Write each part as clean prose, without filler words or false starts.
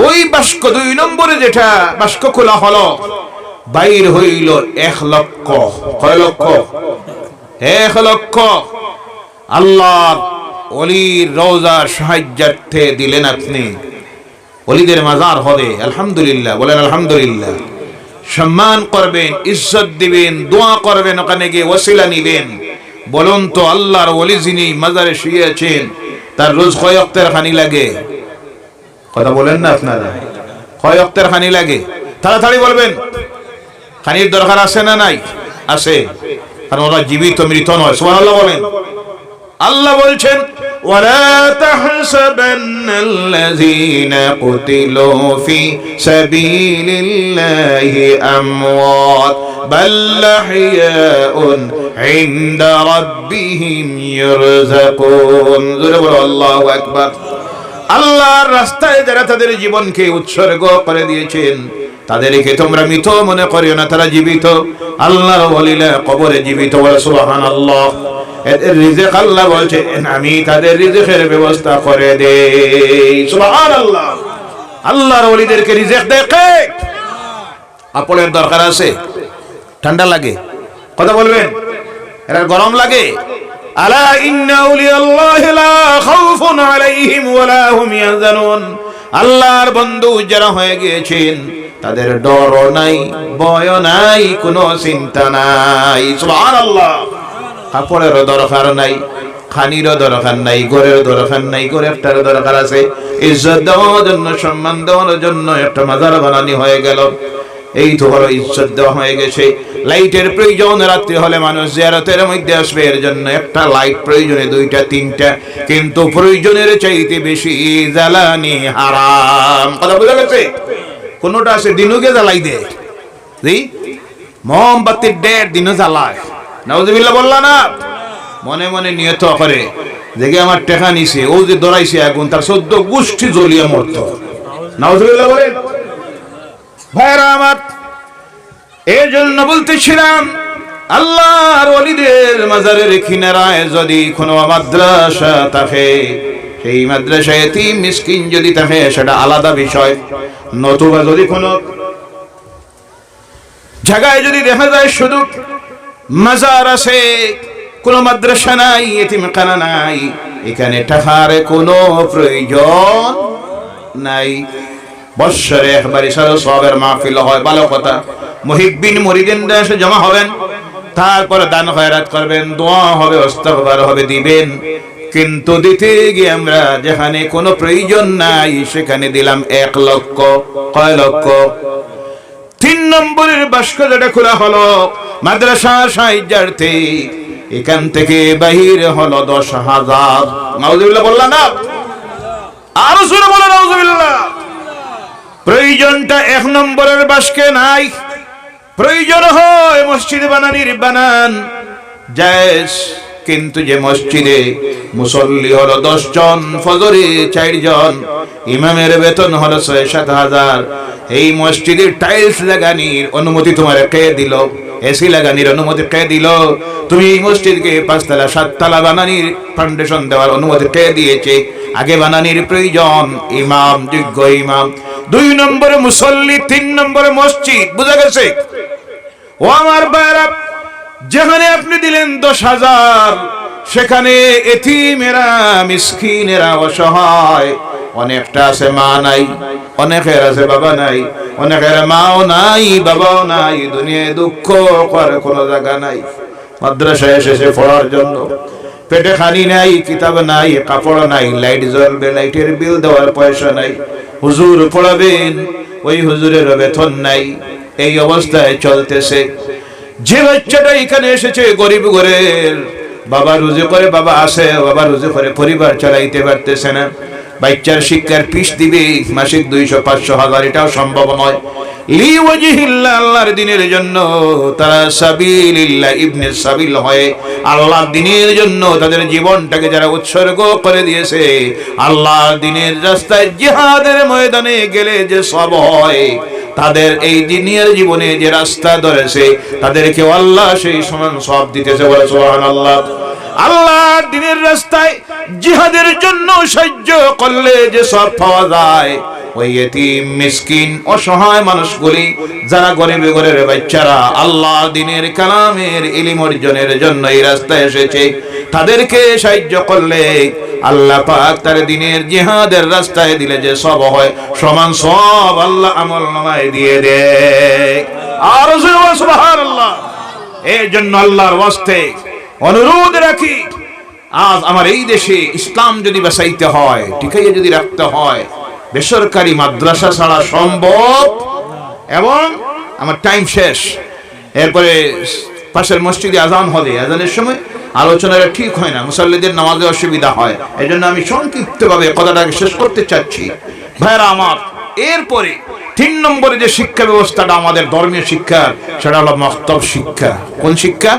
ওই বাস্ক 2 নম্বরে যেটা বাস্ক খোলা হলো, বাইর হইল 1 লক্ষ। কয় লক্ষ? 1 লক্ষ। আল্লাহর ওলির রওজার সাহায্যার্থে দিলেন আপনি। ওলিদের মাজার হবে, আলহামদুলিল্লাহ বলেন আলহামদুলিল্লাহ। সম্মান করবেন, ইজ্জত দিবেন, দোয়া করবেন, ওখানে গিয়ে ওসিলা নিবেন। বলুন তো আল্লাহর ওলি যিনি মাজারে শুয়ে আছেন তার রোজ কয় ওয়াক্তের খানি লাগে? কথা বলেন না আপনারা, কয় ওয়াক্তের খানি লাগে? তাড়াতাড়ি বলবেন। খানির দরকার আছে না নাই? আছে, কারণ ওরা জীবিত, মৃত নয়। সুবহানাল্লাহ বলেন। আল্লাহ বলছেন ওয়ালা তাহসাবান্নাল্লাযীনা কুতিলু ফি সাবিলিল্লাহি আমওয়াত বাল আহইয়াউন ইনদা রাব্বিহিম ইরযাকুন। জোরে বলো আল্লাহু আকবার। আল্লাহর রাস্তায় যারা তাদের জীবনকে উৎসর্গ করে দিয়েছেন তাদেরকে তোমরা মৃত মনে করিও না, তারা জীবিত। আল্লাহর ওলিরা কবরে জীবিত। বলে সুবহানাল্লাহ। এদের রিজিক আল্লাহ বলছেন আমি তাদের রিজিকের ব্যবস্থা করে দেই। সুবহানাল্লাহ। আল্লাহর ওলিদেরকে রিজিক দেয় কে? আপনার দরকার আছে? ঠান্ডা লাগে? কথা বলবেন। এরা গরম লাগে? আলা ইন্না আউলিয়াল্লাহি লা খাউফুন আলাইহিম ওয়ালা হুম ইয়াহজানুন। আল্লাহর বন্ধু যারা হয়ে গিয়েছেন তাদের ডরও নাই, ভয়ও নাই, কোনো চিন্তা নাই। সুবহানাল্লাহ। কাপড়েরও দরকার নাই, খানিরও দরকার নাই, ঘরের দরকার নাই। ঘরেরটার দরকার আছে। ইজ্জত দেওয়ার জন্য, সম্মান দেওয়ার জন্য একটা মাজার বানানি হয়ে গেল। এই তো হলো ইজ্জত দেওয়া হয়ে গেছে। লাইটের প্রয়োজন, রাত্রি হলে মানুষ জিয়ারতের মধ্যে আসবে, এর জন্য একটা লাইট প্রয়োজনে 2টা 3টা, কিন্তু প্রয়োজনের চাইতে বেশি জ্বালানি হারাম। কথা বুঝা গেছে? কোনটা আছে দিনুকে জ্বালাই দে, মোমবাতির ডের দিনও জ্বালায়। নাউজুবিল্লাহ বললা না? মনে মনে নিয়ত করে দেখে আমার টেকা নিছে, ও যে দৌড়াইছে আগুন তার 14 গোষ্ঠী জ্বলিয়ে মরত। নাউজুবিল্লাহ বলেন। ভাইরা আমার, এই জন্য বলতেছিলাম আল্লাহর ওলিদের মাজারের কিনারায় যদি কোনো মাদ্রাসা থাকে, সেই মাদ্রাসায় এতিম মিসকিন যদি থাকে সেটা আলাদা বিষয়। নতুবা যদি কোনো জায়গায় যদি দেখা যায় শুধু মাজার আছে, কোনো মাদ্রাসা নাই, এতিমখানা নাই, এখানে টাকার কোনো প্রয়োজন নাই। বৎসরে একবারই সবের মাহফিল হয়, ভালো কথা। মুহিব্বিন মুরিদিনরা এসে জমা হবেন, তারপরে দান খয়রাত করবেন, দোয়া হবে, ইস্তিগফার হবে, দিবেন। কিন্তু দিতে গিয়ে আমরা যেখানে কোনো প্রয়োজন নাই সেখানে দিলাম 1 লক্ষ। কয় লক্ষ? 3 নম্বরের বাস্ক যেটা খোলা হলো মাদ্রাসা সাহায্যার্থে, এখান থেকে বাহির হলো 10,000। নাউজুবিল্লাহ বললা না? আরো জোরে বলো নাউজুবিল্লাহ। প্রয়োজনটা 1 নম্বরের বাস্কে নাই। প্রয়োজন হয় মসজিদ বানানির, বানান জায়েজ, কিন্তু যে মসজিদে মুসল্লি হলো 10 জন, ফজরে 4 জন, ইমামের বেতন হলো 6-7 হাজার, এই মসজিদের টাইলস লাগানির অনুমতি তোমার কে দিল? এসি লাগানির অনুমতি কে দিল? তুমি এই মসজিদকে 5 তলা 7 তলা বানানির ফাউন্ডেশন দেওয়ার অনুমতি কে দিয়েছে? আগে বানানির প্রয়োজন ইমাম, যোগ্য ইমাম। 2 নম্বরে মুসল্লি, 3 নম্বরে মসজিদ। বুঝা গেছে? ও আমার ভাইরা, যেখানে আপনি দিলেন 10,000 সেখানে এতিমেরা, মিসকিনেরা, অসহায় অনেকটা আছে, মা নাই, অনেকের আছে বাবা নাই, অনেকের মাও নাই, বাবাও নাই, দুনিয়ায় দুঃখ করে কোনো জায়গা নাই। মাদ্রাসায় এসেছে পড়ার জন্য, পেটে খানি নাই, কিতাব নাই, কাপড় নাই, লাইট জ্বলবে, লাইটের বিল দেওয়ার পয়সা নাই, হুজুর পড়াবেন, ওই হুজুরের বেতন নাই। এই অবস্থায় চলতেছে। যে বাচ্চাটা এখানে এসেছে গরিব ঘরের, বাবা রুজি করে, বাবা আসে, বাবা রুজি করে, পরিবার চালাইতে পারতেছে না, বাচ্চার শিক্ষার ফিস দিবে মাসিক 200-500 এটাও সম্ভব নয়। লিওয়াজিহিল্লাহ, আল্লাহর দ্বীনের জন্য তারা সাবিলিল্লাহ, ইবনে সাবিল হয়ে আল্লাহর দ্বীনের জন্য তাদের জীবনটাকে যারা উৎসর্গ করে দিয়েছে, আল্লাহর দ্বীনের রাস্তায় জিহাদের ময়দানে গেলে যে সব হয়, তাদের এই দুনিয়ার জীবনে যে রাস্তা ধরেছে তাদেরকে আল্লাহ সেই সমান সওয়াব দিতেছে। বলে সুবহানাল্লাহ। আল্লাহর দ্বীনের রাস্তায় জিহাদের জন্য সাহায্য করলে যে সওয়াব পাওয়া যায়, ওই ইতিম মিসকিন অসহায় মানুষগুলি যারা গরিবে ঘরের বাচ্চারা আল্লাহ দ্বীনের কালামের ইলম অর্জনের জন্য এই রাস্তায় এসেছে, তাদেরকে সাহায্য করলে আল্লাহ পাক তার দ্বীনের জিহাদের রাস্তায় দিলে যে সব হয়, সমান সব আল্লাহ আমলনামায় দিয়ে দেয়। আর সুবহানাল্লাহ। এই জন্য আল্লাহর ওয়াস্তে অনুরোধ রাখি, আজ আমার এই দেশে ইসলাম যদি বাঁচাইতে হয়, টিকাইয়ে যদি রাখতে হয়, বেসরকারি মাদ্রাসা ছাড়া সম্ভব। এবং আমার টাইম শেষ, এরপরে পাশের মসজিদে আজান হবে, আজানের সময় আলোচনাটা ঠিক হয় না, মুসল্লিদের নামাজে অসুবিধা হয়। এই জন্য আমি সংক্ষিপ্তভাবে কথাটাকে শেষ করতে চাচ্ছি। ভাইরা আমার, এরপরে 3 নম্বরে যে শিক্ষা ব্যবস্থাটা আমাদের ধর্মীয় শিক্ষা, সেটা হলো মক্তব শিক্ষা। কোন শিক্ষা?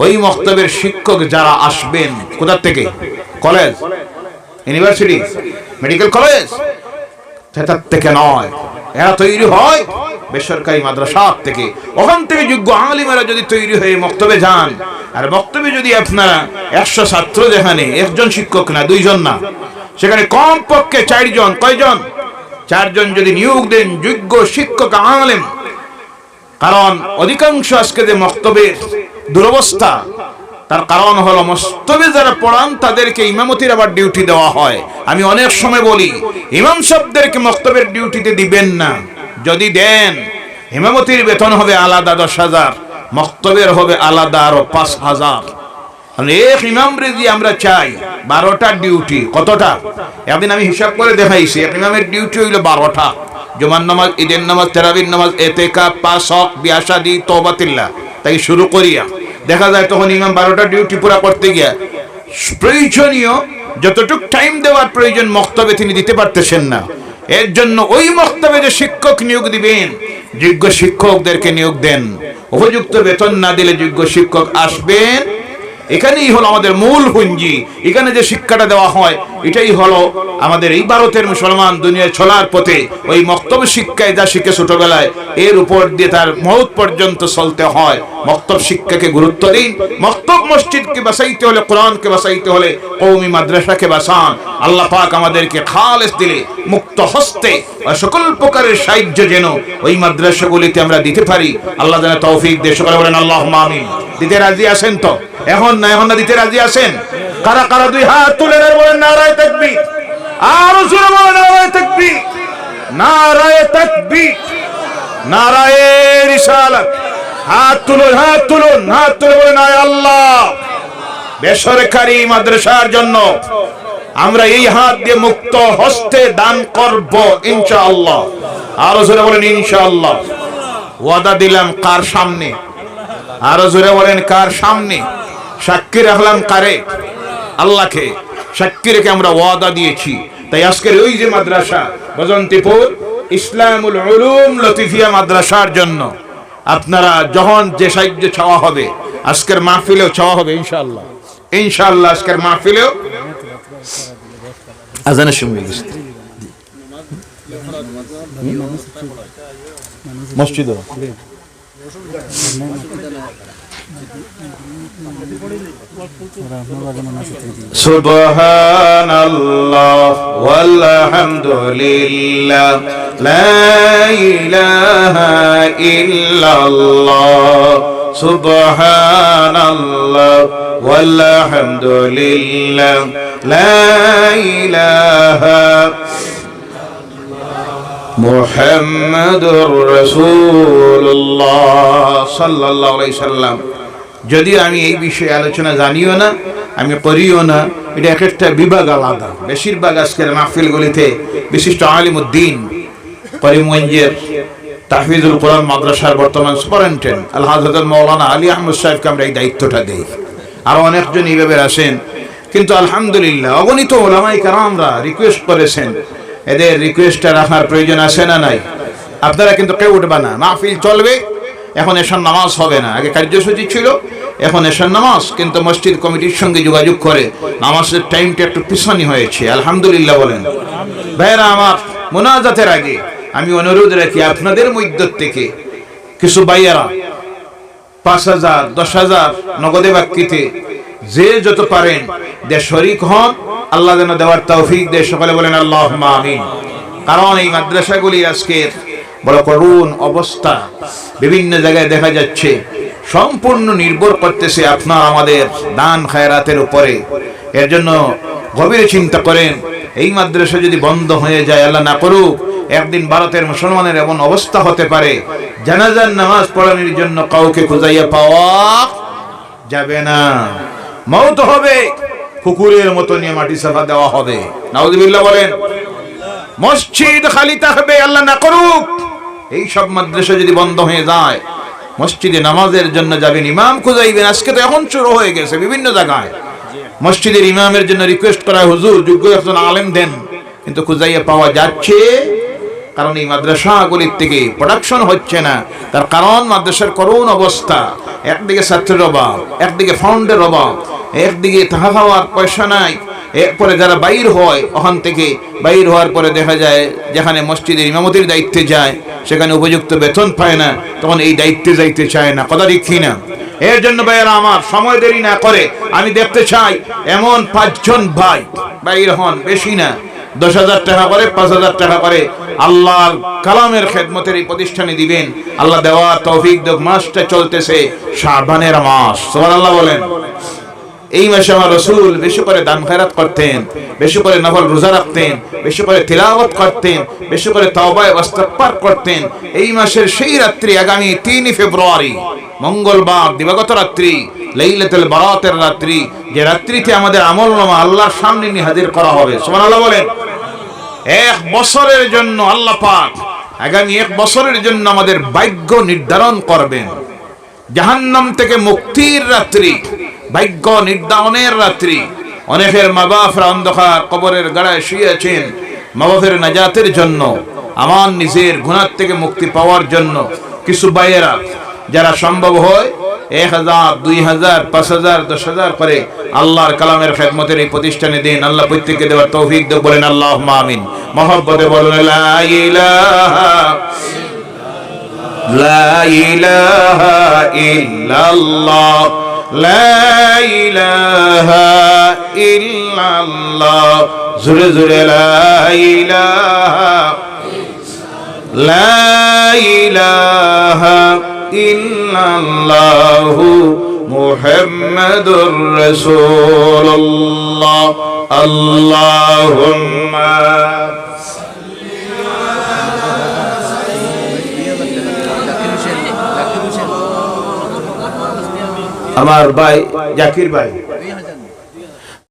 ওই মক্তবের শিক্ষক যারা আসবেন কোথা থেকে? কলেজ, ইউনিভার্সিটি, মেডিকেল কলেজ, সেটার থেকে নয়। এরা তৈরি হয় বেসরকারি মাদ্রাসা থেকে। ওখান থেকে যোগ্য আলিমেরা যদি তৈরি হয়ে মক্তবে যান, আর মক্তবে যদি আপনারা 100 ছাত্র, যেখানে একজন শিক্ষক না, 2 জন না, সেখানে কমপক্ষে 4 জন, কয়জন? 4 জন যদি নিয়োগ দেন যোগ্য শিক্ষক আলেম। কারণ অধিকাংশ আজকে যে মক্তবের দুরবস্থা, তার কারণ হলো মক্তবে যারা পড়ান তাদেরকে ইমামতির আবার ডিউটি দেওয়া হয়। আমি অনেক সময় বলি, ইমাম সাহেবদেরকে মক্তবের ডিউটিতে দিবেন না। যদি দেন, ইমামতির বেতন হবে আলাদা 10,000, মক্তবের হবে আলাদা আরো 5,000। এক ইমাম রেজি আমরা চাই 12টা ডিউটি। কতটা? একদিন আমি হিসাব করে দেখাইছি, এক ইমামের ডিউটি হইল 12টা। জুমার নামাজ, ঈদের নামাজ, তারাবির নামাজ, এতেকাফ, পাঁচ ওয়াক্ত, বিয়া শাদী, তওবাতিল্লাহ, তাই শুরু করিয়া দেখা যায় তখন ইমাম 12টা ডিউটি পুরা করতে গিয়া প্রয়োজনীয় যতটুক টাইম দেওয়ার প্রয়োজন মক্তবে তিনি দিতে পারতেছেন না। এর জন্য ওই মক্তবে যে শিক্ষক নিয়োগ দিবেন, যোগ্য শিক্ষকদেরকে নিয়োগ দেন। উপযুক্ত বেতন না দিলে যোগ্য শিক্ষক আসবেন। এখানেই হলো আমাদের মূল পুঁজি। এখানে যে শিক্ষাটা দেওয়া হয়, এটাই হলো আমাদের এই ভারতের মুসলমান দুনিয়ায় চলার পথে ওই মক্তব শিক্ষায় যা শিখে ছোটবেলায়, এর উপর দিয়ে তার মওত পর্যন্ত চলতে হয়। মক্তব শিক্ষাকে গুরুত্ব দিন। মক্তব মসজিদকে বাঁচাইতে হলে, কোরআনকে বাঁচাইতে হলে কওমি মাদ্রাসাকে বাঁচান। আল্লাহ পাক আমাদেরকে খালেস দিলে, মুক্ত হস্তে সকল প্রকারের সাহায্য যেন ওই মাদ্রাসাগুলিতে আমরা দিতে পারি। আল্লাহ যেন তৌফিক দেয়। সকলে বলেন আল্লাহুম্মা আমিন। দিতে রাজি আছেন তো? এখন না দিতে রাজি আছেন? কারা কারা 2 হাত তুলে বলেন নারায়ে তাকবীর। আর জোরে বলেন নারায়ে তাকবীর, নারায়ে তাকবীর, নারায়ে রিসালাত। হাত তুলুন, হাত তুলুন, হাত তুলে বলেন আয় আল্লাহ, বেসরকারি মাদ্রাসার জন্য আমরা এই হাত দিয়ে মুক্ত হস্তে দান করব ইনশাআল্লাহ। আর জোরে বলেন ইনশাআল্লাহ। ওয়াদা দিলাম কার সামনে? আর জোরে বলেন কার সামনে? সাক্ষী রাখলাম কারে? আল্লাহকে। সাক্ষী রেখে আমরা ওয়াদা দিয়েছি। তাই আজকের ওই যে মাদ্রাসা বজন্তিপুর ইসলামুল উলুম লতিফিয়া মাদ্রাসার জন্য আপনারা যখন যে সাহায্য চাওয়া হবে, আজকের মাহফিলেও চাওয়া হবে ইনশাআল্লাহ। ইনশাআল্লাহ আজকের মাহফিলেও আজানের সময় গেছে মসজিদে। সুবহানাল্লাহ ওয়ালহামদুলিল্লাহ লা ইলাহা ইল্লাল্লাহ। সুবহানাল্লাহ ওয়ালহামদুলিল্লাহ লা ইলাহা মুহাম্মাদুর রাসূলুল্লাহ সাল্লাল্লাহু আলাইহি সাল্লাম। যদিও আমি এই বিষয়ে আলোচনা জানিও না, আমি করিও না, এটা এক একটা বিভাগ আলাদা। বেশিরভাগ আজকের মাহফিলগুলিতে বিশিষ্ট আলিমউদ্দিন করিমগঞ্জের তাহফিজুল কোরআন মাদ্রাসার বর্তমান সুপারিনটেন্ডেন্ট আল হযরত মাওলানা আলী আহমদ সাহেবকে আমরা এই দায়িত্বটা দেই। আরো অনেকজন এইভাবে আসেন, কিন্তু আলহামদুলিল্লাহ অগণিত ওলামায়ে কেরামরা রিকোয়েস্ট করেছেন, এদের রিকোয়েস্টটা রাখার প্রয়োজন আছে না নাই? আপনারা কিন্তু কেউ উঠবে না, মাহফিল চলবে। এখন এশার নামাজ হবে না, আগে কার্যসূচি ছিল, এখন এশার নামাজ। কিন্তু মসজিদ কমিটির সঙ্গে যোগাযোগ করে নামাজের টাইমটা একটু পিছানি হয়েছে, আলহামদুলিল্লাহ বলেন। ভাইরা আমার, মুনাজাতের আগে আমি অনুরোধ রাখি আপনাদের মধ্য থেকে কিছু ভাইয়েরা 5,000 10,000 নগদে বাক্যিতে যে যত পারেন দে শরীক হন। আল্লাহ যেন দেওয়ার তৌফিক দেয়। সকলে বলেন আল্লাহুম্মা আমিন। কারণ এই মাদ্রাসাগুলি আজকে বড় করুণ অবস্থা, বিভিন্ন জায়গায় দেখা যাচ্ছে সম্পূর্ণ নির্ভর করতেছে আপনার আমাদের দান খায়রাতের উপরে। এর জন্য গভীরে চিন্তা করেন, এই মাদ্রাসা যদি বন্ধ হয়ে যায়, আল্লাহ না করুক, একদিন ভারতের মুসলমানের এমন অবস্থা হতে পারে জানাজার নামাজ পড়ানোর জন্য কাউকে খুঁজাইয়া পাওয়া যাবে না, মওত হবে, কুকুরের মতো নিয়ে মাটি সাফা দেওয়া হবে। নাউযুবিল্লাহ বলেন। মসজিদ খালি থাকবে, আল্লাহ না করুক এই সব মাদ্রাসা যদি বন্ধ হয়ে যায়, মসজিদে নামাজের জন্য যাবেন, ইমাম খুঁজাইবেন। আজকে তো এখন শুরু হয়ে গেছে বিভিন্ন জায়গায় মসজিদের ইমামের জন্য রিকোয়েস্ট করা, হুজুর যোগ্য একজন আলেম দেন, কিন্তু খুঁজাইয়া পাওয়া যাচ্ছে, কারণ এই মাদ্রাসাগুলির থেকে প্রোডাকশন হচ্ছে না। তার কারণ মাদ্রাসার করুণ অবস্থা, একদিকে ছাত্রের অভাব, একদিকে ফান্ডের অভাব, একদিকে থাকা খাওয়ার পয়সা নাই। এরপরে যারা বাইর হয়, ওখান থেকে বাইর হওয়ার পরে দেখা যায় যেখানে মসজিদের ইমামতির দায়িত্বে যায় সেখানে উপযুক্ত বেতন পায় না, তখন এই দায়িত্বে যাইতে চায় না। কথা ঠিক কিনা? এর জন্য ভাইয়েরা আমার, সময় দেরি না করে আমি দেখতে চাই এমন 5 জন ভাই বাইর হন, বেশি না, 10,000 টাকা করে, 5,000 টাকা করে আল্লাহর কালামের খেদমতের এই প্রতিষ্ঠানে দিবেন। আল্লাহ দেওয়া তৌফিক দেখ। মাসটা চলতেছে শাবানের মাস, সুবহানাল্লাহ বলেন। এই মাসে আমার রাসূল বেশি করে দান খয়রাত করতেন, বেশি করে নফল রোজা রাখতেন, বেশি করে তিলাওয়াত করতেন, বেশি করে তওবা ও ইস্তিগফার করতেন। এই মাসের সেই রাত্রি আগামী 3 ফেব্রুয়ারি মঙ্গলবার দিবাগত রাত্রি, লাইলাতুল বারাতের রাত্রি, যে রাত্রিতে আমাদের আমলনামা আল্লাহর সামনে নিয়ে হাজির করা হবে। সুবহানাল্লাহ বলেন। 1 বছরের জন্য আল্লাহ পাক আগামী 1 বছরের জন্য আমাদের ভাগ্য নির্ধারণ করবেন। জাহান্নাম থেকে মুক্তির রাত্রি, ভাগ্য নির্ধারণের রাত্রি। অনেকের মা বাপরা অন্ধকার কবরের গাড়ায় শুয়ে আছেন, মা বাপের নাজাতের জন্য, আমার নিজের গুনাহ থেকে মুক্তি পাওয়ার জন্য। কিছু ভাইয়েরা যারা সম্ভব হয় 1,000, 2,000, 5,000, 10,000 করে আল্লাহর কালামের খেদমতের এই প্রতিষ্ঠানে দিন। আল্লাহ প্রত্যেককে দেওয়ার তৌফিক দেন, বলেন আল্লাহুম্মা আমিন। মহব্বতে বলেন লা ইলাহা লা ইলাহা ইল্লাল্লাহ, লা ইলাহা ইল্লাল্লাহ, জোরে জোরে লা ইলাহা লা ইলাহা ইল্লাল্লাহু মুহাম্মাদুর রাসূলুল্লাহ। আল্লাহুম্মা আমার ভাই জাকির ভাই